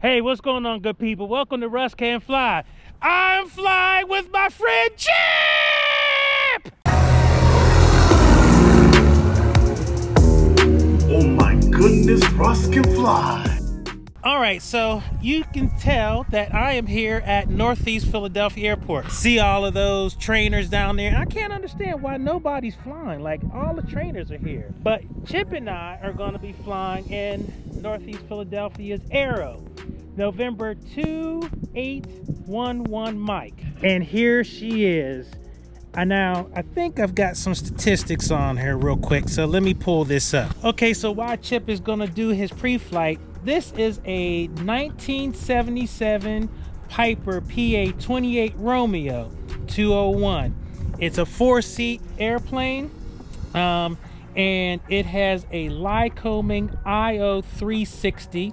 Hey, what's going on, good people? Welcome to Russ Can Fly. I'm flying with my friend Chip! Oh my goodness, Russ can fly. All right, so you can tell that I am here at Northeast Philadelphia Airport. See all of those trainers down there? I can't understand why nobody's flying. Like, all the trainers are here. But Chip and I are going to be flying in Northeast Philadelphia's Arrow, November 2811 Mike. And here she is. Now, I think I've got some statistics on here real quick, so let me pull this up. Okay, so while Chip is gonna do his pre-flight, this is a 1977 Piper PA-28R Romeo 201. It's a 4-seat airplane, and it has a Lycoming IO 360,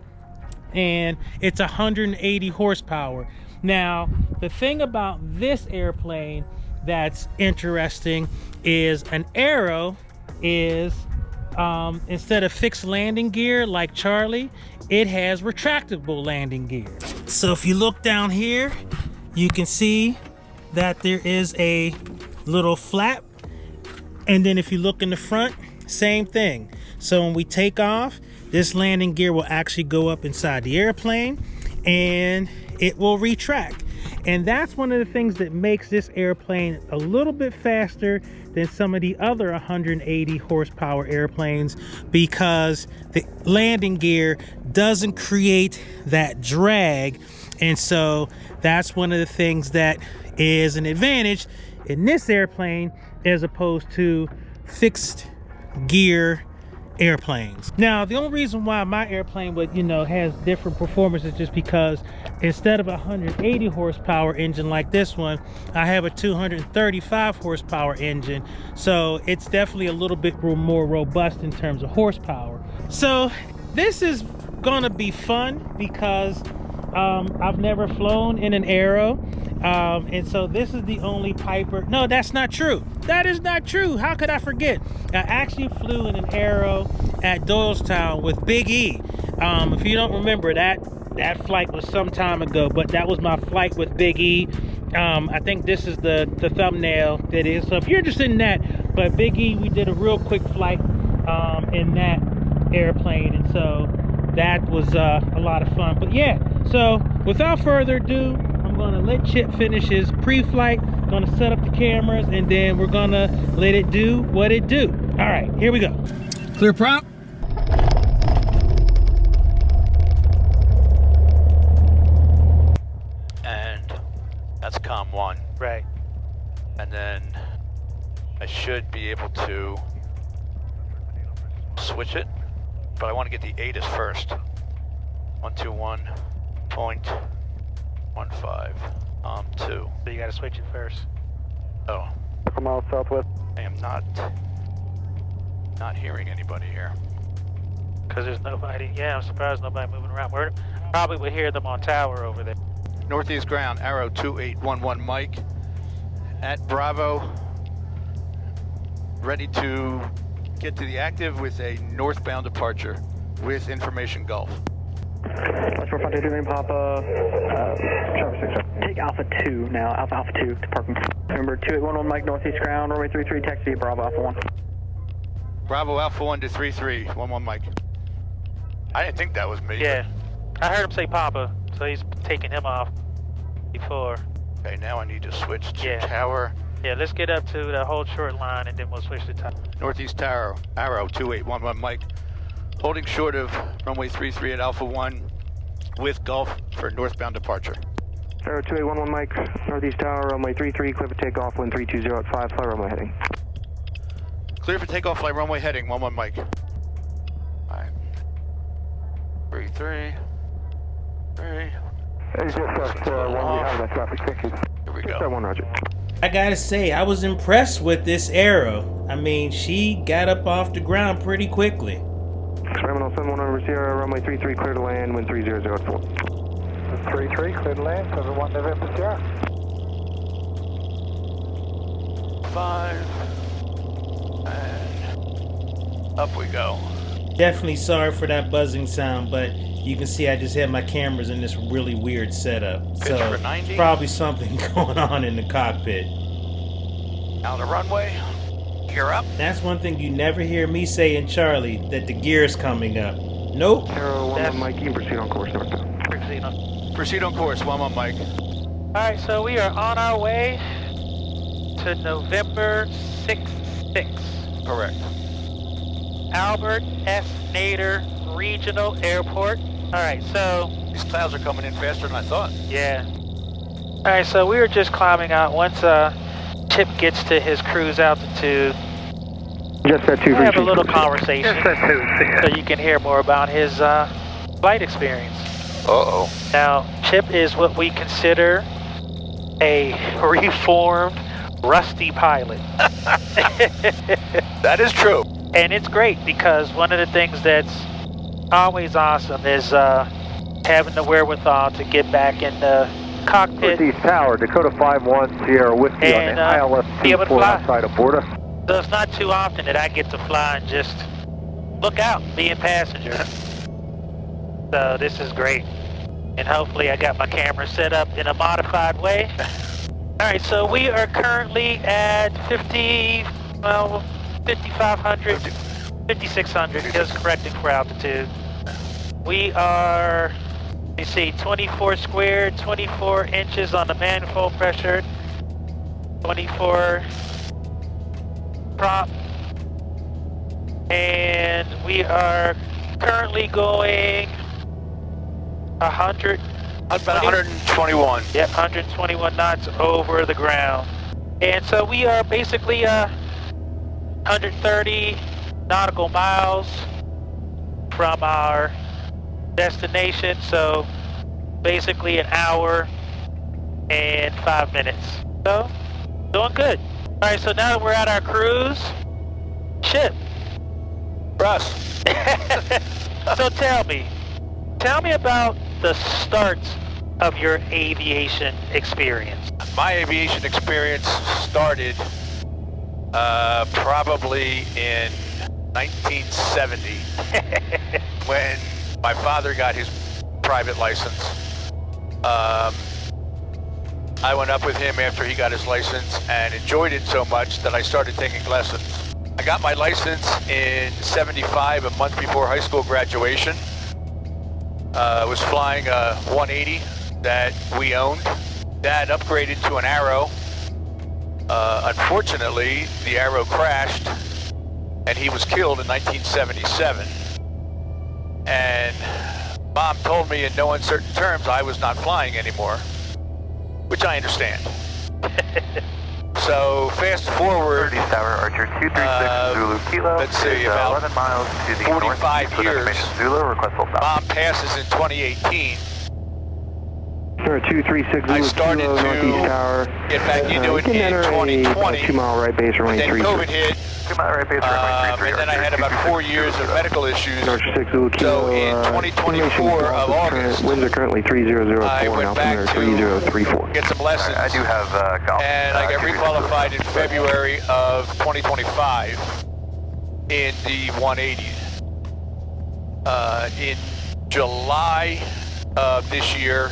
and it's 180 horsepower. Now, the thing about this airplane that's interesting is an Arrow is instead of fixed landing gear like Charlie, it has retractable landing gear. So if you look down here, you can see that there is a little flap, and then if you look in the front, same thing. So when we take off, this landing gear will actually go up inside the airplane and it will retract. And that's one of the things that makes this airplane a little bit faster than some of the other 180 horsepower airplanes, because the landing gear doesn't create that drag. And so that's one of the things that is an advantage in this airplane as opposed to fixed gear airplanes. Now, the only reason why my airplane would, has different performance is just because instead of a 180 horsepower engine like this one, I have a 235 horsepower engine. So it's definitely a little bit more robust in terms of horsepower. So this is gonna be fun because I've never flown in an Arrow. And so this is the only Piper. No, that's not true. That is not true. How could I forget? I actually flew in an Arrow at Doylestown with Big E. If you don't remember, that flight was some time ago, but that was my flight with Big E. I think this is the thumbnail that is. So if you're interested in that, but Big E, we did a real quick flight in that airplane, and so that was a lot of fun. But yeah, so without further ado, I'm gonna let Chip finish his pre-flight, gonna set up the cameras, and then we're gonna let it do what it do. All right, here we go. Clear prop. And that's COM 1. Right. And then I should be able to switch it, but I want to get the ATIS first. 121.15. 2. So you gotta switch it first. Oh. A mile southwest. I am not hearing anybody here. Because there's nobody. Yeah, I'm surprised nobody moving around. We probably would hear them on tower over there. Northeast ground, Arrow 2811 Mike at Bravo, ready to get to the active with a northbound departure with information Gulf. That's 452 Papa, traffic 6. Take Alpha 2 now, Alpha 2 to parking. Remember 2811 Mike, Northeast ground, runway 33, taxi to Bravo Alpha 1. Bravo Alpha 1 to 3311 Mike. I didn't think that was me. Yeah, I heard him say Papa, so he's taking him off before. Okay, now I need to switch to Yeah. tower. Yeah, let's get up to the whole short line and then we'll switch to tower. Northeast tower, Arrow 2811 Mike. Holding short of runway 33 at Alpha 1 with Gulf for northbound departure. Arrow 2811 Mike, Northeast tower, runway 33, clear for takeoff, wind 320 at 5, fly runway heading. Clear for takeoff, flight runway heading, 11 Mike. Alright. 33. 3. Hey, just one behind that traffic, thank you. Here we Just go. 1 Roger. I gotta say, I was impressed with this Arrow. I mean, she got up off the ground pretty quickly. Terminal 71 over Sierra, runway 33, clear to land, wind 300 at 4. 33, clear to land, 71 November Sierra. 5. And up we go. Definitely sorry for that buzzing sound, but You can see I just had my cameras in this really weird setup. Pitch So for 90. probably something going on in the cockpit. Down the runway. Gear up. That's one thing you never hear me say in Charlie, that the gear's coming up. Nope. Arrow 1 Mike, you can proceed on course northbound. Proceed on course. 1 Mike. Alright, so we are on our way to November 6-6. Correct. Albert S. Nader Regional Airport. Alright, so... These clouds are coming in faster than I thought. Yeah. Alright, so we were just climbing out. Once Chip gets to his cruise altitude, Just that 2 we'll have a little conversation so you can hear more about his flight experience. Uh-oh. Now, Chip is what we consider a reformed, rusty pilot. That is true. And it's great because one of the things that's always awesome is having the wherewithal to get back in the cockpit Northeast Tower, Dakota 5-1, Sierra Whiskey and on the be able ILS to fly. outside of Borda. So it's not too often that I get to fly and just look out, be a passenger. So this is great. And hopefully I got my camera set up in a modified way. Alright, so we are currently at 5,500, 5,600, just correcting for altitude. We are, let me see, 24 squared, 24 inches on the manifold pressure, 24 prop, and we are currently going 100. About 121. Yep, 121 knots over the ground. And so we are basically 130 nautical miles from our destination. So basically an hour and 5 minutes. So, doing good. All right, so now that we're at our cruise, Chip. Russ. So tell me about the start of your aviation experience. My aviation experience started probably in 1970 when my father got his private license. I went up with him after he got his license and enjoyed it so much that I started taking lessons. I got my license in 75, a month before high school graduation. I was flying a 180 that we owned. Dad upgraded to an Arrow. Unfortunately, the Arrow crashed and he was killed in 1977. And Mom told me in no uncertain terms I was not flying anymore, which I understand. So fast forward, Tower, Archer 236 Zulu Kilo. let's see, about 11 miles to the 45 years. Zulu, request full stop. Mom passes in 2018. Sir, 236 I Zulu started Kilo, to Northeast Tower. get back into You it can in enter a 2020. 2 mile right base But runway then 33. COVID hit, 2 mile right base, runway 33. and then I had about 4 years of medical issues. Archer 6 Zulu Kilo. So in 2024 of August, winds are currently 3004 I and went back altimeter to 3034. get some lessons. I do have golf. And I got requalified in February of 2025 in the 180. In July of this year,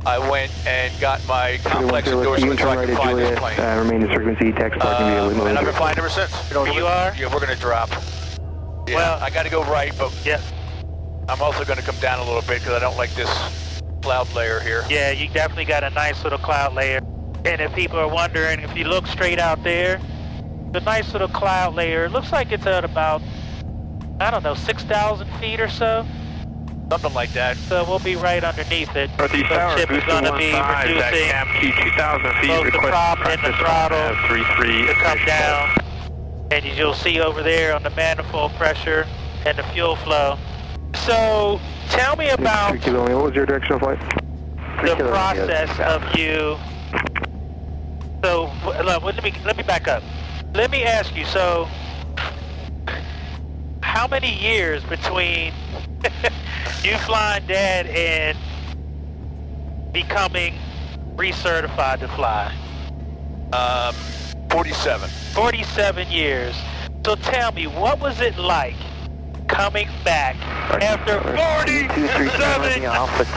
I went and got my complex endorsement so I could fly this plane. Remain in frequency, text parking vehicle. And I've been flying ever since. You are? Yeah, we're going to drop. Yeah, Well- I got to go right, but Yep. I'm also going to come down a little bit because I don't like this cloud layer here. Yeah, you definitely got a nice little cloud layer. And if people are wondering, if you look straight out there, the nice little cloud layer, it looks like it's at about, I don't know, 6,000 feet or so. Something like that. So we'll be right underneath it. Northeast So Tower, Chip is going to be reducing 2,000 feet, both the prop and the throttle 33 to come down. And you'll see over there on the manifold pressure and the fuel flow. So tell me about 3 kilo, what was your directional flight? the process of you. So let me back up. Let me ask you. So, how many years between you flying Dad and becoming recertified to fly? 47. 47 years. So tell me, what was it like coming back after 47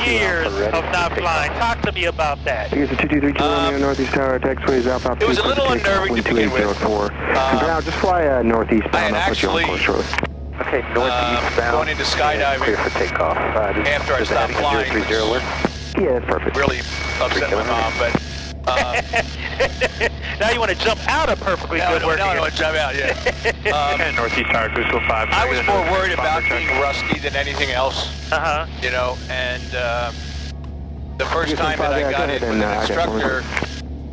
years of not flying. Talk to me about that. Here's a 223 Romeo Northeast Tower, taxiway is Alpha. It was a little unnerving to begin with. Now just fly northeast I had bound. actually Okay, northeast bound. going into skydiving Clear for takeoff. after I stopped flying. Yeah, perfect. Really upset my mom, but now you want to jump out of perfectly good work. No, I want to jump out, yeah. Northeast Tower, Crucial 5. I was more worried about being rusty than anything else, you know, and the first time that I got in with an instructor,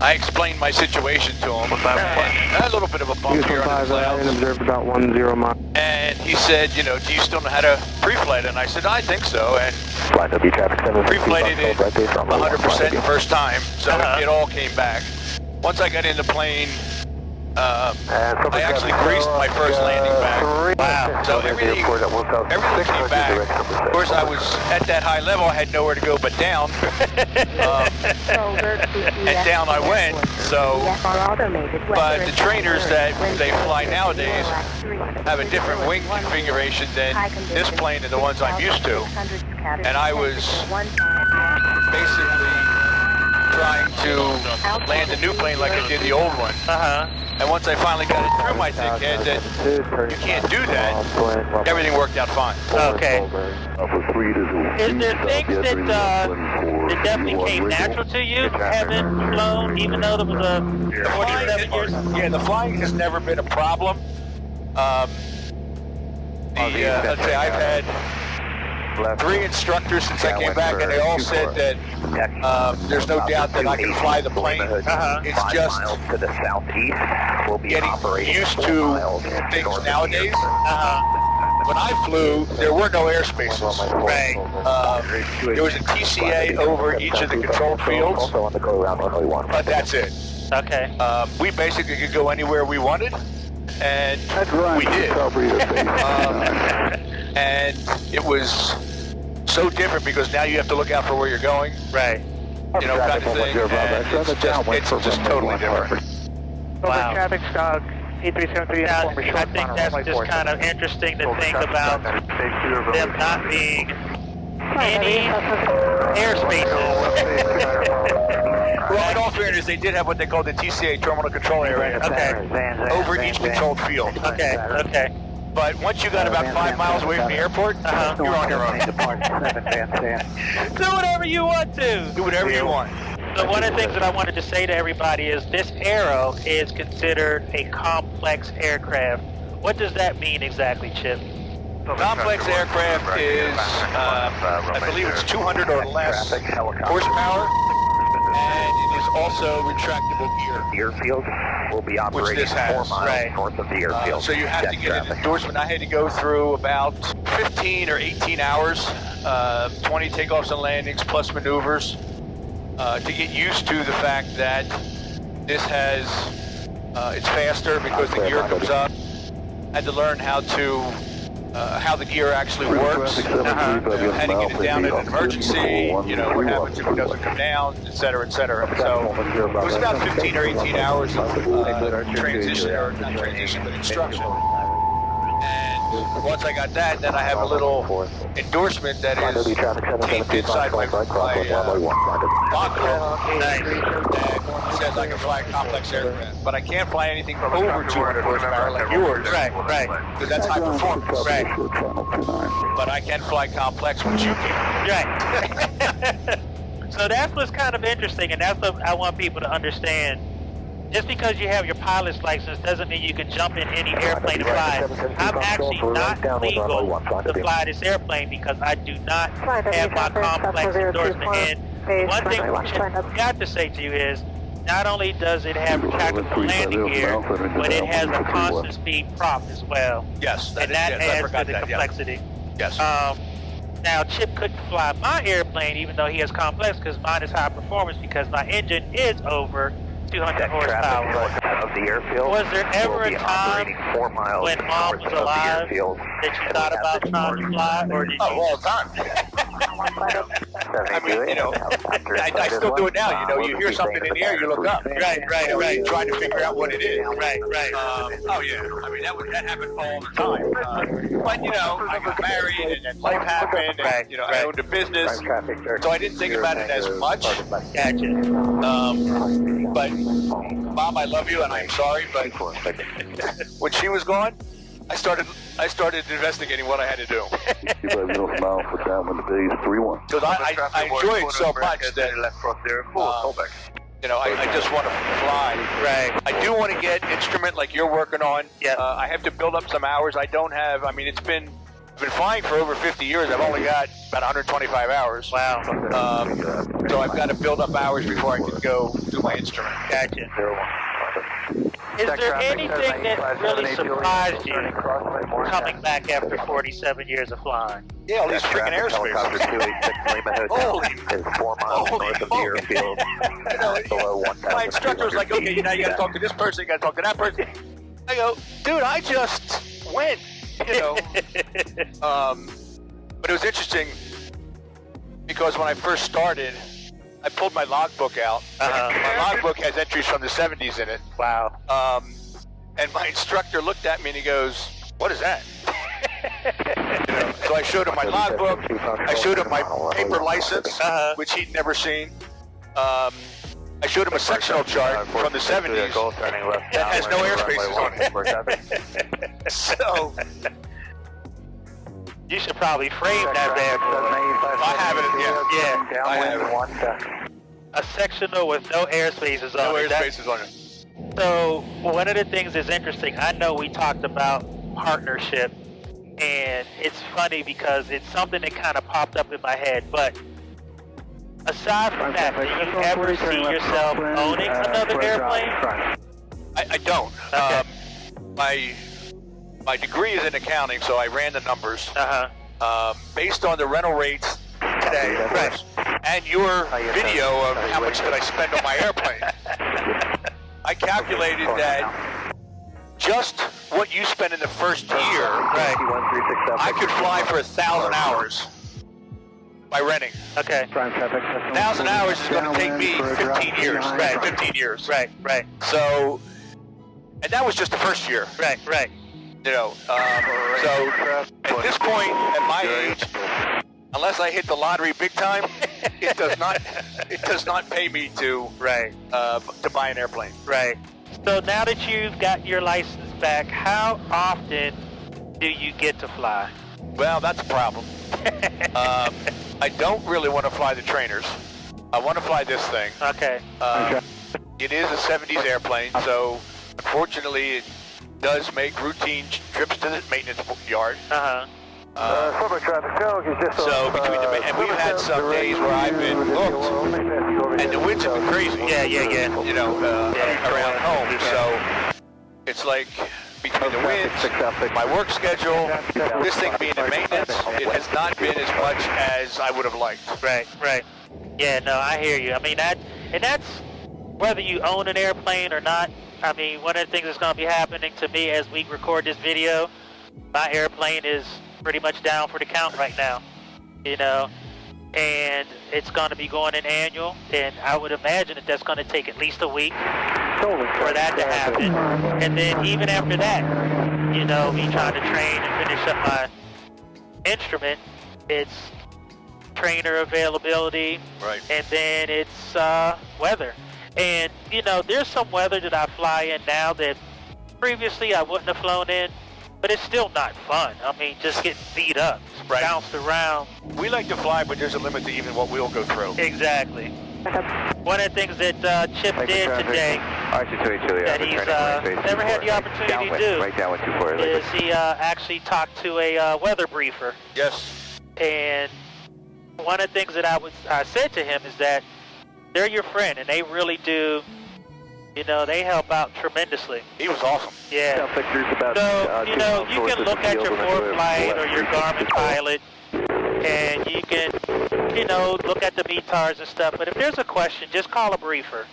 I explained my situation to him. A little bit of a bump here on the clouds. Observed about 10 miles. And he said, you know, do you still know how to pre-flight? And I said, I think so. And Flight W traffic 7. pre-flighted it 100% the first time, so it all came back. Once I got in the plane, I actually creased my first landing back. Wow. So everything came back. Of course, I was at that high level. I had nowhere to go but down. And down I went. So, but the trainers that they fly nowadays have a different wing configuration than this plane and the ones I'm used to. And I was basically trying to land a new plane like I did the old one. And once I finally got it through my thickhead that you can't do that, everything worked out fine. Okay. Is there things that definitely came natural to you, having flown, even though there was a 47 years? Yeah, the flying has never been a problem. Let's say I've had 3 instructors since I came back, and they all said that there's no doubt that I can fly the plane. It's just getting used to things nowadays. When I flew, there were no air spaces. Right. There was a TCA over each of the controlled fields, but that's it. Okay. We basically could go anywhere we wanted, and we did. And it was so different because now you have to look out for where you're going. Right. You know, kind of thing. And it's just totally different. Wow. Traffic stock, E373. Now, I think that's just kind of interesting to think about them not being any airspaces. Well, in all fairness, they did have what they called the TCA terminal control area. Okay. Over each controlled field. Okay. Okay. But once you got about 5 miles away from the airport, you're on your own. Do whatever you want to. Do whatever you want. So one of the things that I wanted to say to everybody is this Arrow is considered a complex aircraft. What does that mean exactly, Chip? Complex aircraft is, I believe it's 200 or less horsepower, and it is also retractable gear. Airfield will be operating this has, 4 miles right. north of the airfield. So you have to get an endorsement. I had to go through about 15 or 18 hours, 20 takeoffs and landings plus maneuvers, to get used to the fact that this has, it's faster because the gear comes up. I had to learn how the gear actually works, how to get it down in an emergency, you know, what happens if it doesn't come down, et cetera, et cetera. So it was about 15 or 18 hours of transition, or not transition, but instruction. And once I got that, then I have a little endorsement that is taped inside my locker that says I can fly a complex aircraft, but I can't fly anything over 200 horsepower like yours. Right, right. Because that's high performance. Right. But I can fly complex, which you can. Right. So that's what's kind of interesting, and that's what I want people to understand. Just because you have your pilot's license doesn't mean you can jump in any airplane and fly. I'm actually not legal to fly this airplane because I do not have my complex endorsement. And one thing I've got to say to you is, not only does it have retractable landing gear, but it has a constant speed prop as well. Yes, and that adds to the complexity. Yes. Now, Chip couldn't fly my airplane even though he has complex because mine is high performance because my engine is over 200 horsepower. Of the airfield. Was there ever a time when Mom was alive that you thought about trying to fly, or did you? Oh, all the time. I mean, you know, I still do it now. You know, you hear something in the air, you look up. Right. Trying to figure out what it is. Right. Oh yeah, I mean that happened all the time. But you know, I got married and then life happened, and you know, I owned a business, so I didn't think about it as much. Gotcha. But Mom, I love you, and I'm sorry, but when she was gone, I started investigating what I had to do. Keep a little smile for time when the day is 3-1. Because I enjoy it so much that you know, I just want to fly. Right. I do want to get instrument like you're working on. Yeah. I have to build up some hours. I don't have. I mean, I've been flying for over 50 years. I've only got about 125 hours. Wow. So I've got to build up hours before I can go do my instrument. Gotcha. Is there anything that really surprised you coming back after 47 years of flying? Yeah, all these freaking airspace. Holy 4 miles north of the airfield. Below 1,000. My instructor was like, okay, now you got to talk to this person, you got to talk to that person. I go, dude, I just went, you know. But it was interesting because when I first started, I pulled my logbook out. My logbook has entries from the 70s in it. Wow. And my instructor looked at me and he goes, what is that? You know, so I showed him my logbook. I showed him my paper license, which he'd never seen. I showed him a sectional chart from the 70s that has no airspaces on it. So you should probably frame that bad boy. I have it. Yeah, I have it. A sectional with no airspaces on it. No airspaces on it. So one of the things that's interesting, I know we talked about partnership, and it's funny because it's something that kind of popped up in my head, but aside from that, do you ever see yourself owning another airplane? I don't. Okay. My degree is in accounting, so I ran the numbers. Based on the rental rates today, and your video of how much did I spend on my airplane, I calculated that just what you spend in the first year, I could fly for 1,000 hours by renting. Okay. 1,000 hours is going to take me 15 years. 15 years. Right. So, and that was just the first year. Right. You know, so at this point, at my age, unless I hit the lottery big time, it does not pay me to buy an airplane. Right. So now that you've got your license back, how often do you get to fly? Well, that's a problem. I don't really want to fly the trainers. I want to fly this thing. Okay. It is a 70s airplane, so unfortunately it does make routine trips to the maintenance yard. So between and we've had some days where I've been booked, and the winds have been crazy. Yeah. You know, around home. So it's like between the winds, my work schedule, this thing being in maintenance, it has not been as much as I would have liked. Right. Yeah, no, I hear you. I mean, that's whether you own an airplane or not. I mean, one of the things that's going to be happening to me as we record this video, my airplane is pretty much down for the count right now, you know, and it's going to be going in annual, and I would imagine that that's going to take at least a week for that to happen. And then even after that, you know, me trying to train and finish up my instrument, it's trainer availability, and then it's weather. And, you know, there's some weather that I fly in now that previously I wouldn't have flown in, but it's still not fun. I mean, just getting beat up, bounced around. We like to fly, but there's a limit to even what we'll go through. Exactly. One of the things that Chip did today that he's never had the opportunity to do is he actually talked to a weather briefer. Yes. And one of the things that I said to him is that they're your friend, and they really do, you know, they help out tremendously. He was awesome. Yeah. So, you know, you can look at your ForeFlight or your Garmin Pilot, and you can, you know, look at the METARs and stuff, but if there's a question, just call a briefer.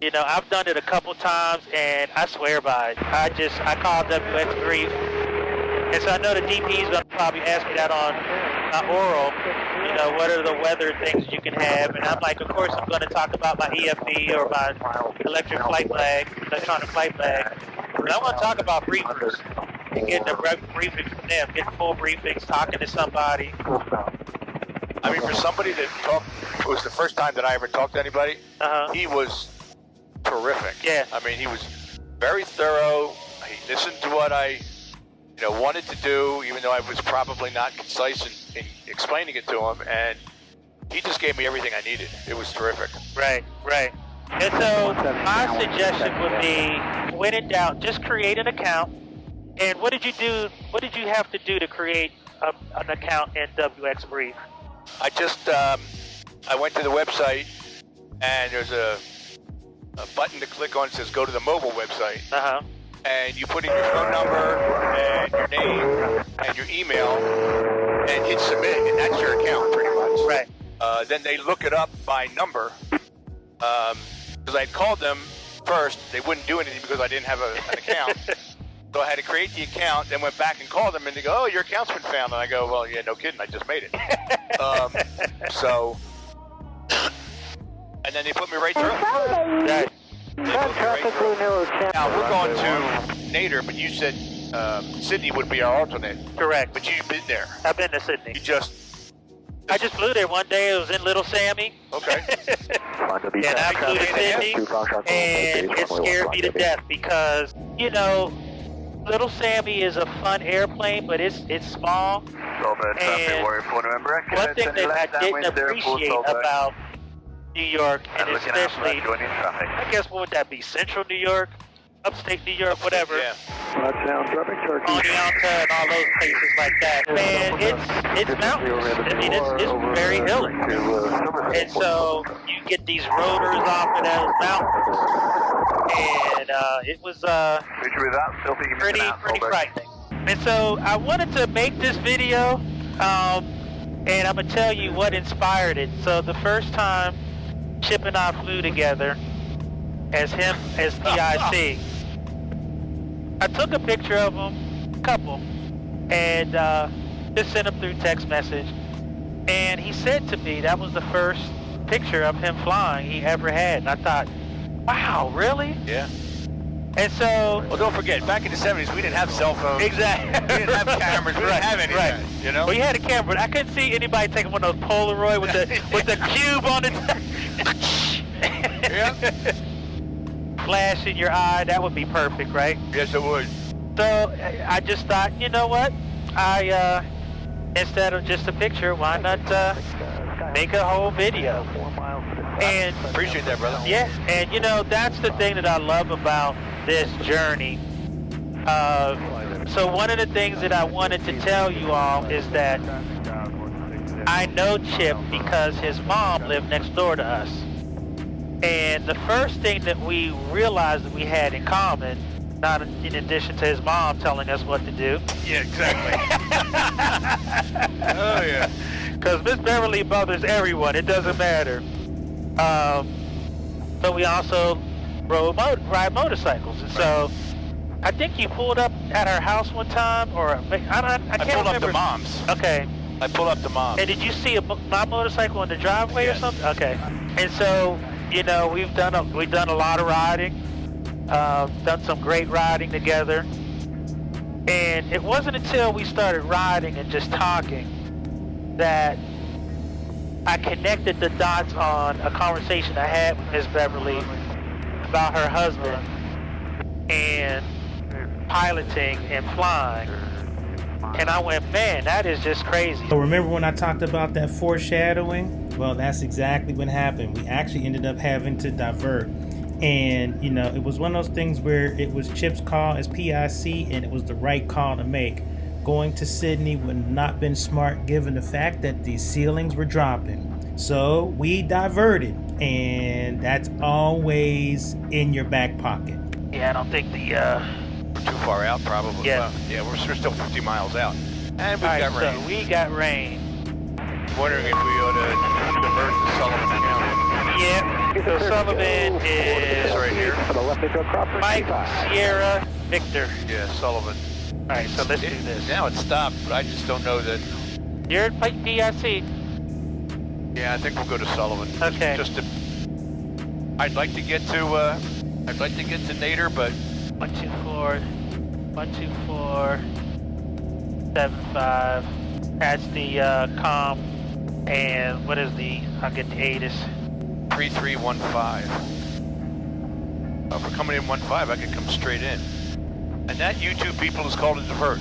You know, I've done it a couple times, and I swear by it. I called WX Brief, and so I know the DP is going to probably ask me that on my oral, you know, what are the weather things you can have? And I'm like, of course, I'm going to talk about my EFB or my electronic flight bag. But I want to talk about briefers and getting a briefing from them, getting full briefings, talking to somebody. I mean, for somebody that talked, it was the first time that I ever talked to anybody. He was terrific. Yeah. I mean, he was very thorough. He listened to what I, wanted to do, even though I was probably not concise in explaining it to him. And he just gave me everything I needed. It was terrific. Right. And so my suggestion would be, when in doubt, just create an account. And what did you do? What did you have to do to create an account in WX Brief? I just, I went to the website, and there's a button to click on that says go to the mobile website. And you put in your phone number and your name and your email and hit submit, and that's your account pretty much. Right. Then they look it up by number. Because I called them first, they wouldn't do anything because I didn't have an account. So I had to create the account, then went back and called them, and they go, "Oh, your account's been found." And I go, "Well, yeah, no kidding, I just made it." And then they put me right through. Right. Now, we're going to Nader, but you said Sydney would be our alternate. Correct. But you've been there. I've been to Sydney. I just flew there one day. It was in Little Sammy. Okay. And I flew to Sydney, and it scared me to death because, Little Sammy is a fun airplane, but it's small. And one thing that I didn't appreciate about New York, and especially, I guess, what would that be? Central New York, upstate New York, whatever. Yeah. Oneonta and all those places like that. Man, it's mountains. I mean, it's very hilly. And so you get these rotors off of those mountains, and it was pretty frightening. And so I wanted to make this video, and I'm gonna tell you what inspired it. So the first time Chip and I flew together as PIC, I took a picture of him, and just sent him through text message. And he said to me that was the first picture of him flying he ever had. And I thought, wow, really? Yeah. And so... Well, don't forget, back in the 70s, we didn't have cell phones. Exactly. We didn't have cameras. We didn't have anything, Well, you had a camera, but I couldn't see anybody taking one of those Polaroid with the cube on it. Yeah. Flash in your eye, that would be perfect, right? Yes, it would. So I just thought, you know what? Instead of just a picture, why not make a whole video? And appreciate that, brother. Yeah, and that's the thing that I love about this journey. So one of the things that I wanted to tell you all is that I know Chip because his mom lived next door to us. And the first thing that we realized that we had in common, not in addition to his mom telling us what to do. Yeah, exactly. Oh, yeah. Because Miss Beverly bothers everyone. It doesn't matter. But we also ride motorcycles. And so I think you pulled up at our house one time, or I can't remember. I pulled up to Mom's. Okay. I pulled up to Mom's. And did you see my motorcycle in the driveway or something? Okay. And so, we've done a lot of riding, done some great riding together. And it wasn't until we started riding and just talking that I connected the dots on a conversation I had with Miss Beverly about her husband and piloting and flying. And I went, man, that is just crazy. So remember when I talked about that foreshadowing? Well, that's exactly what happened. We actually ended up having to divert. And, it was one of those things where it was Chip's call as PIC, and it was the right call to make. Going to Sydney would have not been smart given the fact that the ceilings were dropping. So we diverted, and that's always in your back pocket. Yeah, I don't think we're too far out, probably. Yeah. Yeah, we're still 50 miles out. And we've got rain. So we got rain. Wondering if we ought to divert to Sullivan County. Yeah, so Sullivan is right here. Mike, Sierra, Victor. Yeah, Sullivan. All right, so let's do this. Now it's stopped, but I just don't know that You're at PIC. Yeah, I think we'll go to Sullivan. Okay. Just to, I'd like to get to Nader, but 124.75. That's the com. And what is the? I'll get the ATIS. 3315. If we're coming in 15, I could come straight in. And that you two people is called a divert.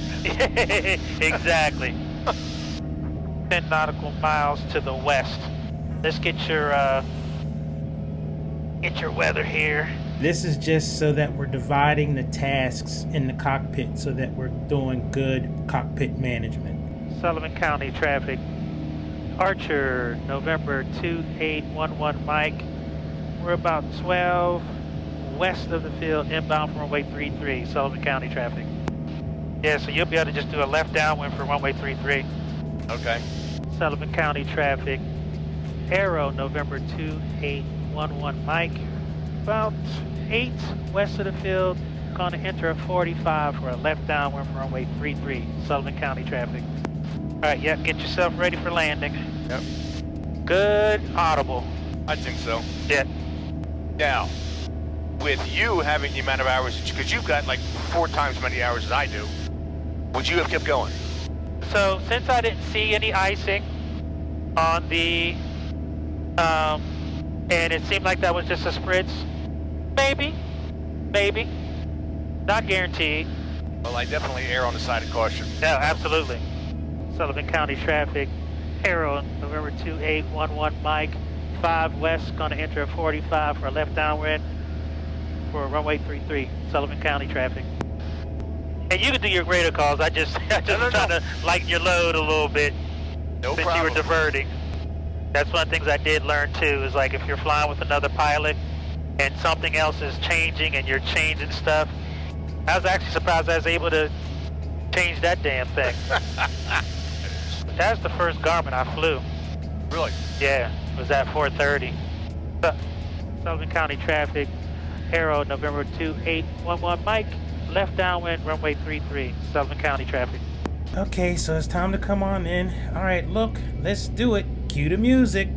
Exactly. 10 nautical miles to the west. Let's get your weather here. This is just so that we're dividing the tasks in the cockpit so that we're doing good cockpit management. Sullivan County traffic. Archer, November 2811 Mike. We're about 12 west of the field, inbound from runway 33, Sullivan County traffic. Yeah, so you'll be able to just do a left downwind for runway 33. Okay. Sullivan County traffic. Arrow, November 2811 Mike. About 8 west of the field, gonna enter a 45 for a left downwind for runway 33, Sullivan County traffic. All right, yeah, get yourself ready for landing. Yep. Good audible. I think so. Yeah. Now, with you having the amount of hours, because you've got like 4 times as many hours as I do, would you have kept going? So since I didn't see any icing on the, and it seemed like that was just a spritz, maybe, not guaranteed. Well, I definitely err on the side of caution. No, absolutely. Sullivan County traffic, Arrow, November 2811 Mike, 5 west, gonna enter a 45 for a left downwind for runway 33, Sullivan County traffic. And you can do your greater calls. I just trying to lighten your load a little bit. No since problem. You were diverting. That's one of the things I did learn too, is like if you're flying with another pilot and something else is changing and you're changing stuff. I was actually surprised I was able to change that damn thing. That's the first Garmin I flew. Really? Yeah, it was at 4:30. Sullivan County traffic, Arrow, November 2811 Mike, left downwind, runway 33, Sullivan County traffic. Okay, so it's time to come on in. All right, look, let's do it. Cue the music.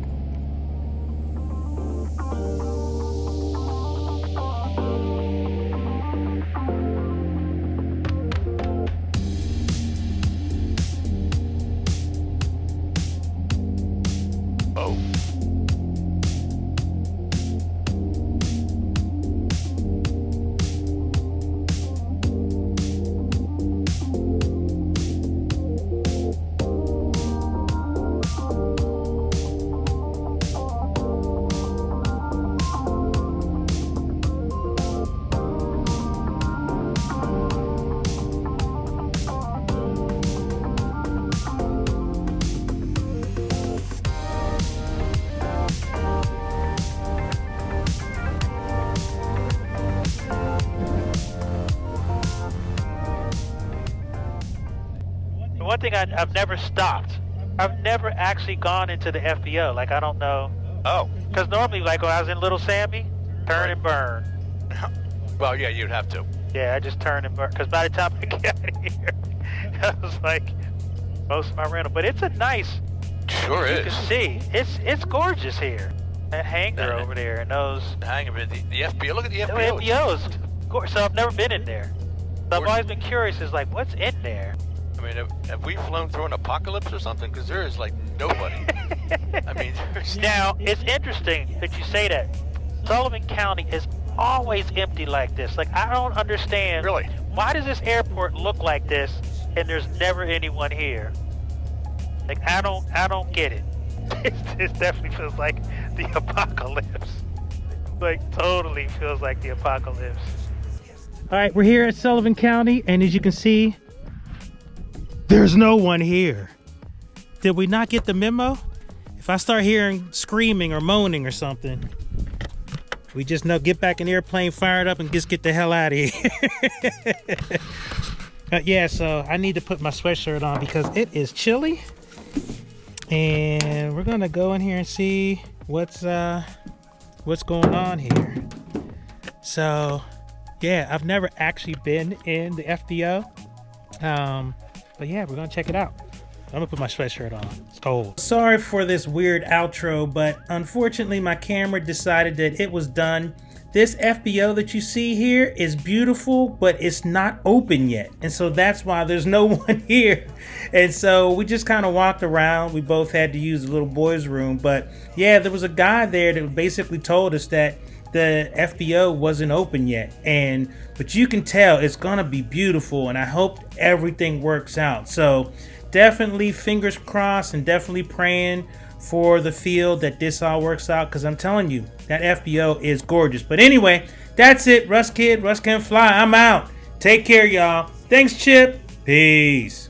Oh. One thing I've never stopped. I've never actually gone into the FBO. Like, I don't know. Oh. Because normally, like, when I was in Little Sammy, turn and burn. Well, yeah, you'd have to. Yeah, I just turn and burn. Because by the time I get out of here, I was like, most of my rental. But it's a nice. Sure you is. can see. It's gorgeous here. That hangar over there and those. Hang a minute. The FBO. Look at the The FBO. FBOs. So I've never been in there. So I've always been curious. Is like, what's in there? I mean, have we flown through an apocalypse or something? Because there is like nobody. I mean, there's... Now, it's interesting that you say that. Sullivan County is always empty like this. Like, I don't understand. Really? Why does this airport look like this and there's never anyone here? Like, I don't get it. It definitely feels like the apocalypse. Like, totally feels like the apocalypse. All right, we're here at Sullivan County, and as you can see, there's no one here. Did we not get the memo? If I start hearing screaming or moaning or something, we just know get back in the airplane, fire it up, and just get the hell out of here. Yeah, so I need to put my sweatshirt on because it is chilly. And we're gonna go in here and see what's going on here. So yeah, I've never actually been in the FBO. But yeah, we're gonna check it out. I'm gonna put my sweatshirt on. It's cold. Sorry for this weird outro, but unfortunately my camera decided that it was done. This FBO that you see here is beautiful, but it's not open yet. And so that's why there's no one here. And so we just kind of walked around. We both had to use the little boy's room. But yeah, there was a guy there that basically told us that the FBO wasn't open yet. But you can tell it's gonna be beautiful, and I hope everything works out. So definitely fingers crossed and definitely praying for the field that this all works out, because I'm telling you, that FBO is gorgeous. But anyway, that's it. Russ Kid, Russ Can Fly. I'm out. Take care, y'all. Thanks, Chip. Peace.